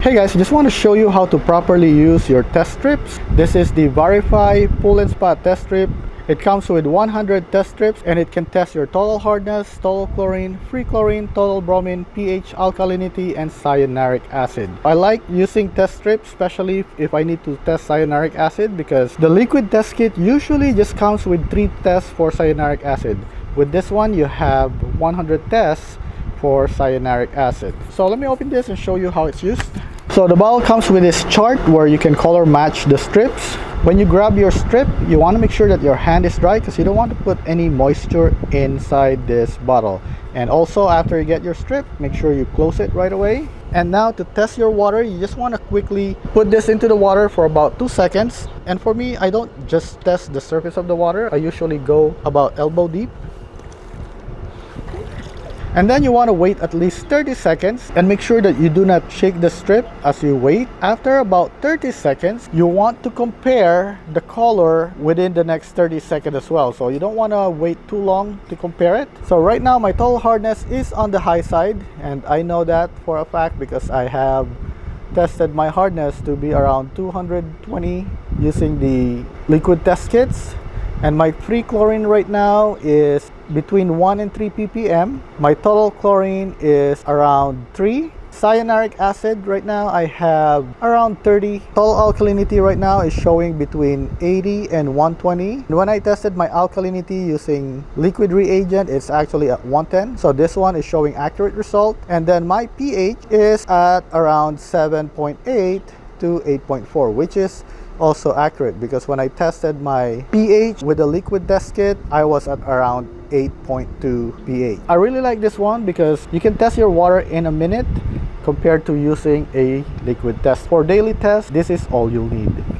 Hey guys, I just want to show you how to properly use your test strips. This is the Varify pull and spot test strip. It comes with 100 test strips and it can test your total hardness, total chlorine, free chlorine, total bromine, pH, alkalinity, and cyanuric acid. I like using test strips, especially if I need to test cyanuric acid, because the liquid test kit usually just comes with 3 tests for cyanuric acid. With this one, you have 100 tests for cyanuric acid. So let me open this and show you how it's used. So the bottle comes with this chart where you can color match the strips. When you grab your strip, you want to make sure that your hand is dry because you don't want to put any moisture inside this bottle. And also, after you get your strip, make sure you close it right away. And now to test your water, you just want to quickly put this into the water for about 2 seconds. And for me, I don't just test the surface of the water. I usually go about elbow deep. And then you want to wait at least 30 seconds and make sure that you do not shake the strip as you wait. After about 30 seconds, you want to compare the color within the next 30 seconds as well. So you don't want to wait too long to compare it. So right now my total hardness is on the high side, and I know that for a fact because I have tested my hardness to be around 220 using the liquid test kits. And my free chlorine right now is between 1 and 3 ppm. My total chlorine is around 3. Cyanuric acid right now I have around 30. Total alkalinity right now is showing between 80 and 120. And when I tested my alkalinity using liquid reagent, it's actually at 110. So this one is showing accurate result. And then my pH is at around 7.8 to 8.4, which is also accurate because when I tested my pH with the liquid test kit, I was at around 8.2 pH. I really like this one because you can test your water in a minute compared to using a liquid test. For daily test, this is all you'll need.